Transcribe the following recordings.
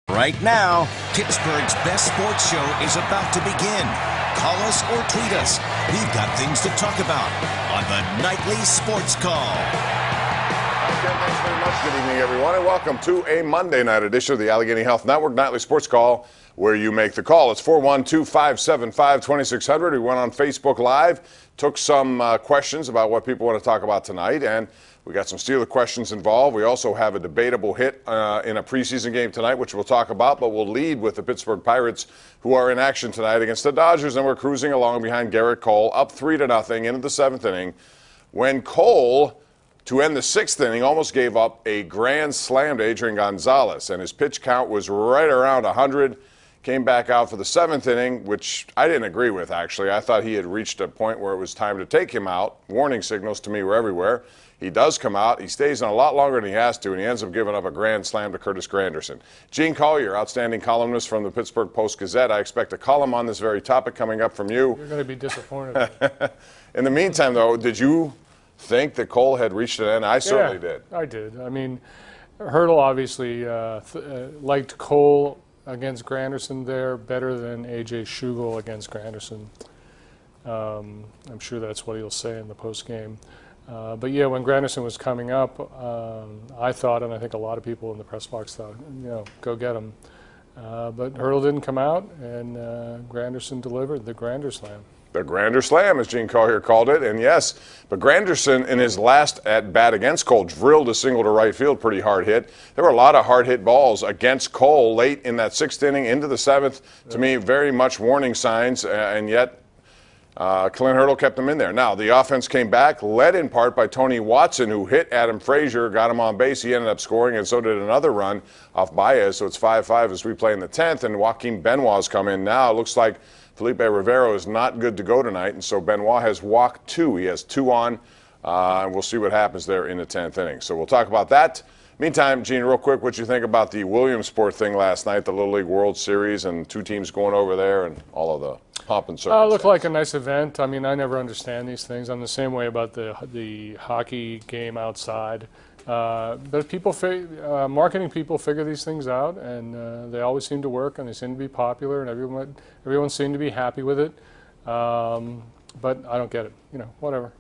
Right now, Pittsburgh's best sports show is about to begin. Call us or tweet us. We've got things to talk about on the Nightly Sports Call. Okay, thanks very much. Good evening, everyone, and welcome to a Monday night edition of the Allegheny Health Network Nightly Sports Call, where you make the call. It's 412-575-2600. We went on Facebook Live, took some questions about what people want to talk about tonight, and we got some Steeler questions involved. We also have a debatable hit in a preseason game tonight, which we'll talk about, but we'll lead with the Pittsburgh Pirates, who are in action tonight against the Dodgers, and we're cruising along behind Garrett Cole, up 3-0 into the seventh inning, when Cole, to end the sixth inning, almost gave up a grand slam to Adrian Gonzalez, and his pitch count was right around 100. Came back out for the seventh inning, which I didn't agree with, actually. I thought he had reached a point where it was time to take him out. Warning signals to me were everywhere. He does come out. He stays in a lot longer than he has to, and he ends up giving up a grand slam to Curtis Granderson. Gene Collier, outstanding columnist from the Pittsburgh Post-Gazette. I expect a column on this very topic coming up from you. You're going to be disappointed. In the meantime, though, did you think that Cole had reached an end? I certainly did. I did. I mean, Hurdle obviously liked Cole against Granderson there better than A.J. Schugel against Granderson. I'm sure that's what he'll say in the postgame. But yeah, when Granderson was coming up, I thought, and I think a lot of people in the press box thought, go get him. But Hurdle didn't come out, and Granderson delivered the Grander Slam. The Grander Slam, as Gene Collier called it, and yes, but Granderson in his last at-bat against Cole drilled a single to right field, pretty hard hit. There were a lot of hard-hit balls against Cole late in that sixth inning into the seventh. To me, very much warning signs, and yet Clint Hurdle kept them in there. Now, the offense came back, led in part by Tony Watson, who hit Adam Frazier, got him on base. He ended up scoring, and so did another run off Baez, so it's 5-5 as we play in the 10th, and Joaquin Benoit's come in now. It looks like Felipe Rivero is not good to go tonight, and so Benoit has walked 2. He has 2 on, and we'll see what happens there in the 10th inning. So we'll talk about that. Meantime, Gene, real quick, what you think about the Williamsport thing last night, the Little League World Series, and 2 teams going over there and all of the pomp and circumstance? It looked like a nice event. I mean, I never understand these things. I'm the same way about the hockey game outside. But people, marketing people figure these things out, and they always seem to work, and they seem to be popular, and everyone seemed to be happy with it. But I don't get it. Whatever.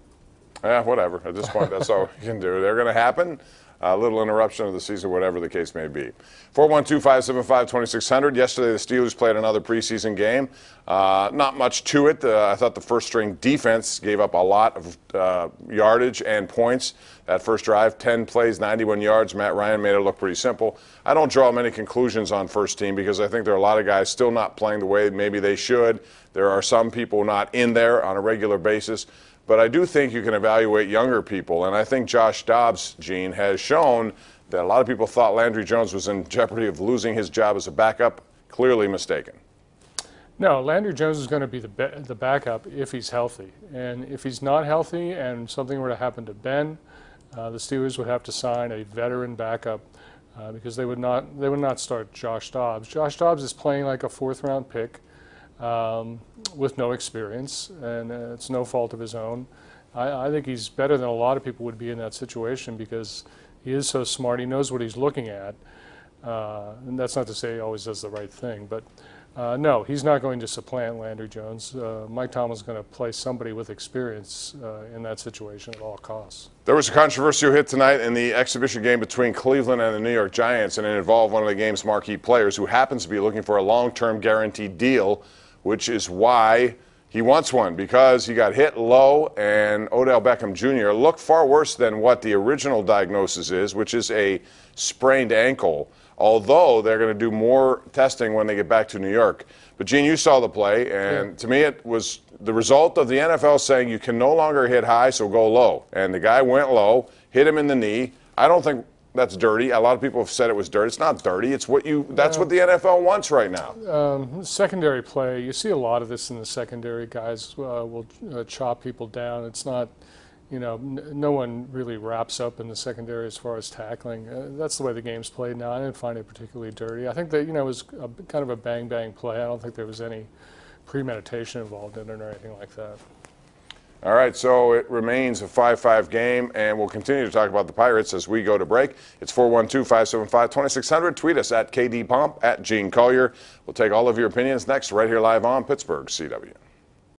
Yeah, whatever. At this point, that's all you can do. They're going to happen. A little interruption of the season, whatever the case may be. 412-575-2600. Yesterday, the Steelers played another preseason game. Not much to it. I thought the first-string defense gave up a lot of yardage and points. That first drive, 10 plays, 91 yards. Matt Ryan made it look pretty simple. I don't draw many conclusions on first team because I think there are a lot of guys still not playing the way maybe they should. There are some people not in there on a regular basis. But I do think you can evaluate younger people, and I think Josh Dobbs, Gene, has shown that a lot of people thought Landry Jones was in jeopardy of losing his job as a backup. Clearly mistaken. No, Landry Jones is going to be the backup if he's healthy. And if he's not healthy and something were to happen to Ben, the Steelers would have to sign a veteran backup because they would not start Josh Dobbs. Josh Dobbs is playing like a fourth-round pick. With no experience, and it's no fault of his own. I think he's better than a lot of people would be in that situation because he is so smart. He knows what he's looking at. And that's not to say he always does the right thing, but no, he's not going to supplant Landry Jones. Mike Tomlin's going to play somebody with experience in that situation at all costs. There was a controversial hit tonight in the exhibition game between Cleveland and the New York Giants, and it involved one of the game's marquee players who happens to be looking for a long-term guaranteed deal, which is why he wants one, because he got hit low, and Odell Beckham Jr. looked far worse than what the original diagnosis is, which is a sprained ankle, although they're going to do more testing when they get back to New York. But, Gene, you saw the play, and to me it was the result of the NFL saying you can no longer hit high, so go low. And the guy went low, hit him in the knee. I don't think that's dirty. A lot of people have said it was dirty. It's not dirty. It's that's what the NFL wants right now. Secondary play, you see a lot of this in the secondary. Guys will chop people down. It's not, no one really wraps up in the secondary as far as tackling. That's the way the game's played now. I didn't find it particularly dirty. I think that, it was kind of a bang-bang play. I don't think there was any premeditation involved in it or anything like that. All right, so it remains a 5-5 game, and we'll continue to talk about the Pirates as we go to break. It's 412-575-2600. Tweet us at KDPomp, at Gene Collier. We'll take all of your opinions next, right here live on Pittsburgh CW.